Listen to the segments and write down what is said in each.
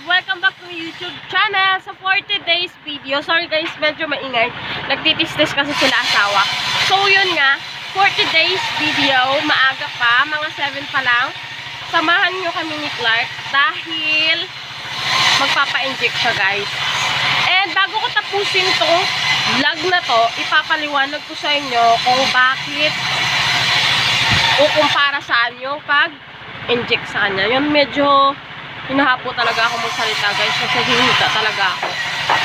Welcome back to my YouTube channel. So for today's video, sorry guys, medyo maingay. Nagtitis-tis kasi sila asawa. So yun nga, for today's video, maaga pa, mga 7 pa lang. Samahan nyo kami ni Clark dahil magpapa-inject siya guys. And bago ko tapusin tong vlog na to, ipapaliwanag ko sa inyo kung bakit o kung para saan yung pag-inject sa kanya. Yun medyo hinahapo talaga ako magsalita guys kasi hinita talaga ako.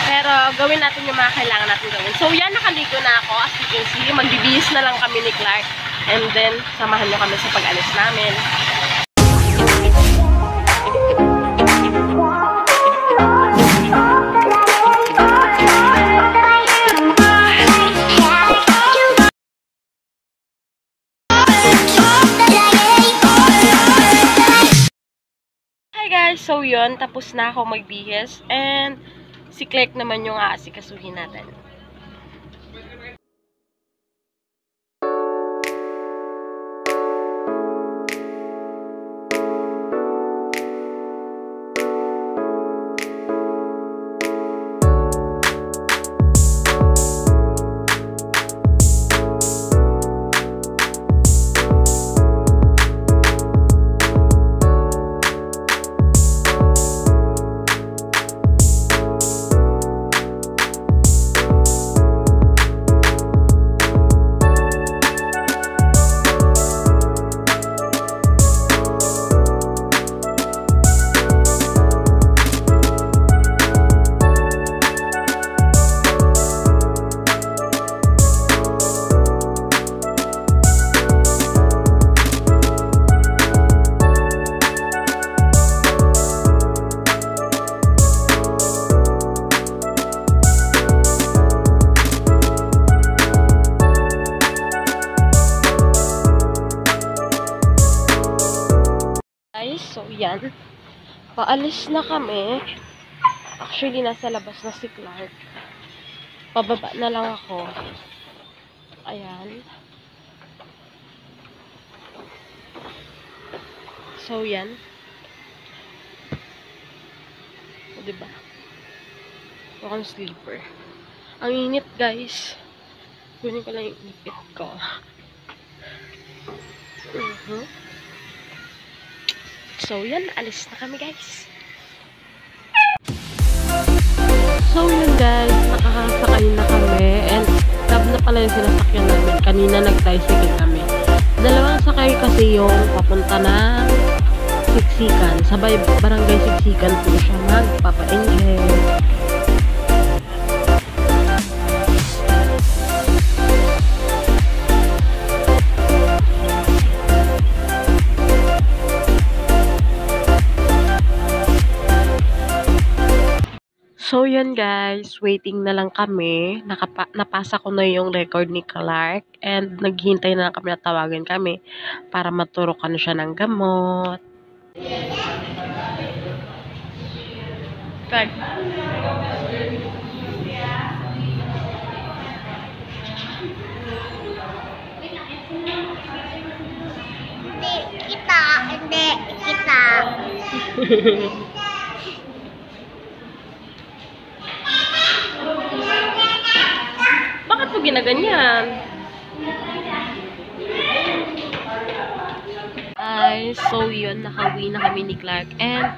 Pero gawin natin yung mga kailangan natin gawin. So yan, nakaligo na ako. As you can see, magbibihis na lang kami ni Clark. And then, samahan nyo kami sa pag-alis namin. So yun, tapos na ako magbihis and si Clark naman yung aasikasuhin natin. So yan, paalis na kami. Actually nasa labas na si Clark. Pababa na lang ako. Ayan. So yan. O diba? Mukhang sleeper. Ang init guys. Kunin ko lang yung ipit ko. So, yan. Alis na kami, guys. So, yun, guys. Nakakasakay na kami. And, cab na pala yung sinasakyan namin. Kanina, nag-tricycle kami. Dalawang sakay kasi yung papunta na Siksikan. Sabay, barangay Siksikan po siya magpapa-inject. So, yan guys, waiting na lang kami. Napasa ko na yung record ni Clark and naghihintay na lang kami na tawagan kami para maturukan siya ng gamot. Clark. Hindi kita. Bakit po ginaganyan? So yun, nakauwi na kami ni Clark and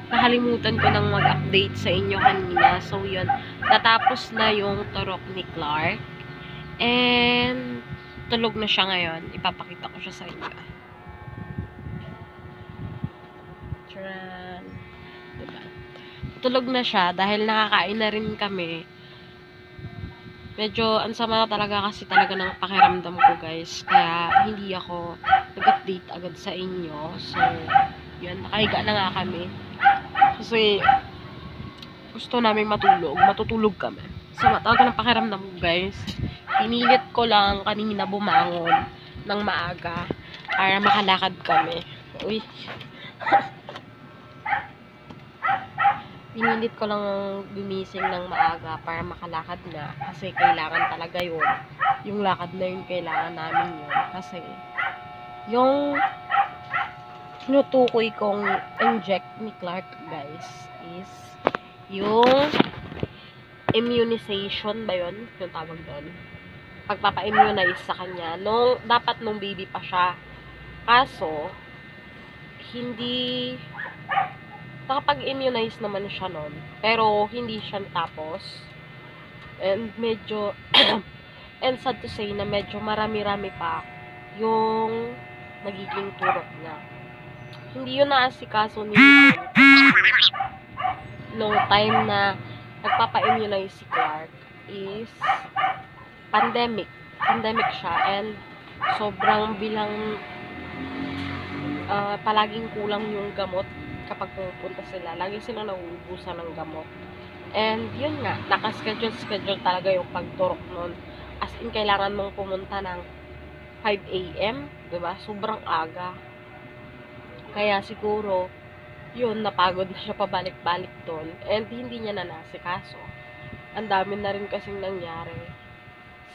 nakalimutan ko nang mag-update sa inyo kanina. So yun, natapos na yung turok ni Clark and tulog na siya ngayon. Ipapakita ko siya sa inyo. Tcharan! Diba? Tulog na siya dahil nakakain na rin kami. Medyo ansama na talaga kasi talaga ng pakiramdam ko guys. Kaya hindi ako nag-update agad sa inyo. So, yun. Nakahiga na nga kami. Kasi gusto namin matulog. Matutulog kami. Sama talaga ng pakiramdam ko guys. Pinilit ko lang kanina bumangon ng maaga para makalakad kami. Uy. Pinilit ko lang gumising ng maaga para makalakad na kasi kailangan talaga yun. Yung lakad na yun, kailangan namin yun. Kasi yung tinutukoy kong inject ni Clark, guys, is yung immunization ba yun? Yung tawag doon. Pagpapa-immunize sa kanya. Dapat nung baby pa siya. Kaso, hindi nakapag-immunize naman siya nun. Pero, hindi siya natapos. And medyo and sad to say na medyo marami-rami pa yung magiging turok niya. Hindi yun naasikaso ni nung time na nagpapa-immunize si Clark is pandemic. Pandemic siya and sobrang bilang palaging kulang yung gamot kapag pupunta sila. Lagi silang nauubusan ng gamot. And yun nga, nakaschedule talaga yung pagturok nun. As in, kailangan mong pumunta ng 5 a.m. Diba? Sobrang aga. Kaya siguro, yun, napagod na siya pabalik-balik doon. And hindi niya na nasikaso. Ang dami na rin kasing nangyari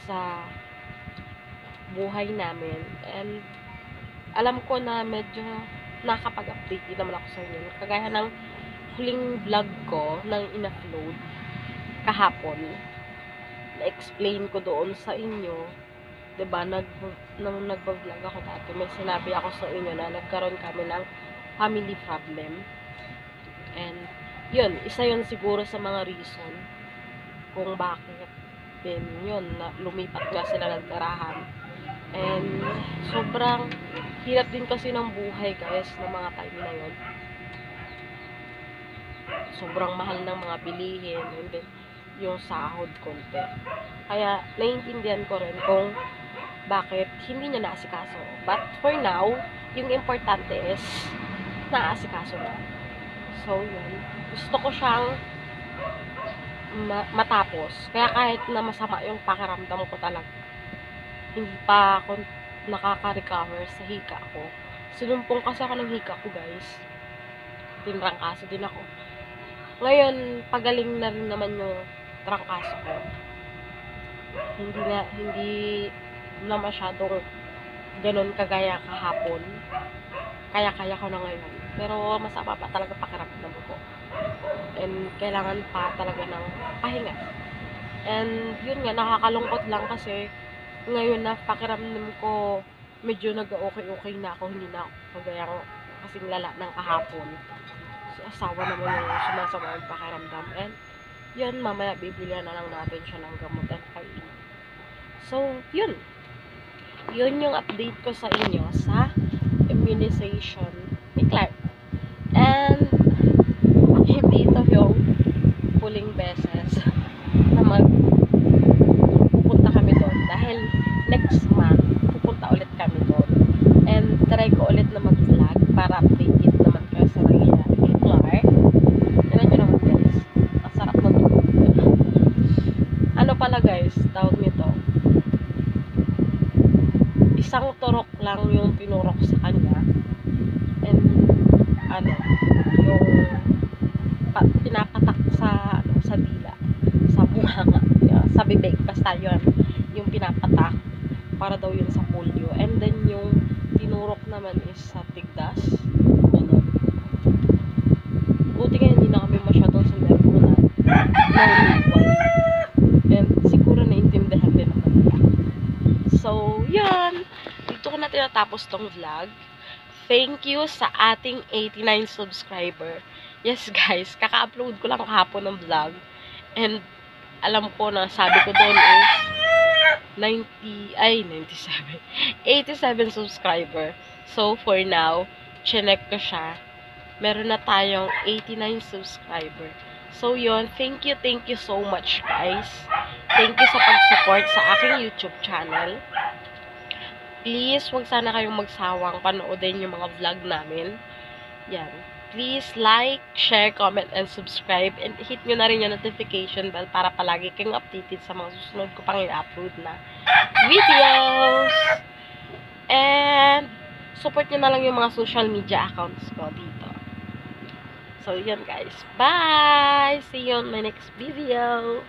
sa buhay namin. And alam ko na medyo nakapag-update din naman ako sa inyo. Kagaya ng huling vlog ko nang in-upload kahapon. Na-explain ko doon sa inyo. Diba, nung nagbablog ako dati, may sinabi ako sa inyo na nagkaroon kami ng family problem. And, yun, isa yun siguro sa mga reason kung bakit din yun, na lumipat nga sila ng tirahan. And, sobrang hirap din kasi ng buhay, guys, ng mga time na yun. Sobrang mahal ng mga bilihin, and then, yung sahod konti. Kaya, naiintindihan ko rin kung bakit hindi niya naasikaso. But, for now, yung importante is, naasikaso na. So, yun. Gusto ko siyang matapos. Kaya kahit na masama yung pakiramdam ko talaga, hindi pa ako nakaka-recover sa hika ko. Sinumpong kasi ako ng hika ko, guys. Tinrangkaso din ako. Ngayon, pagaling na rin naman yung trangkaso ko. Hindi na masyadong ganun kagaya kahapon. Kaya ko na ngayon. Pero masama pa talaga pakiramdam ko. And kailangan pa talaga ng pahinga. And yun nga, nakakalungkot lang kasi ngayon na pakiramdam ko medyo nag-okay na ako. Hindi na ako kagaya kasing lala ng kahapon. Si asawa naman yung sumasama ang pakiramdam. And yun, mamaya bibilihan na lang natin siya ng gamot at kain. So, yun. Yun yung update ko sa inyo sa immunization ni Clark. And hindi ito yung huling beses na pupunta kami doon. Dahil next month, pupunta ulit kami doon. And try ko ulit na mag-vlog para updated naman kayo sa nangyayari kay Clark. Tignan nyo naman, guys. Ang sarap na tulog. Ano pala, guys, tawag nito, isang turok lang yung tinurok sa kanya. And yung pinapatak sa dila, sa bunganga, sa bibig, basta yun, yung pinapatak para daw yun sa polio. And then yung tinurok naman is sa tigdas. Buti nga hindi na kami masyadong sinermonan and siguro naintindihan din naman nila. So, yan. Dito ko na tinatapos tong vlog. Thank you sa ating 89 subscriber. Yes, guys. Kaka-upload ko lang kahapon ng vlog. And, alam ko na sabi ko doon is 87 subscriber. So, for now, chinek ko siya. Meron na tayong 89 subscriber. So, yun. Thank you so much, guys. Thank you sa pag-support sa aking YouTube channel. Please, huwag sana kayong magsawang panoodin yung mga vlog namin. Yan. Please like, share, comment, and subscribe. And hit nyo na rin yung notification bell para palagi kayong updated sa mga susunod ko pang i-upload na videos. And, support nyo na lang yung mga social media accounts ko dito. So, yun guys. Bye! See you on my next video.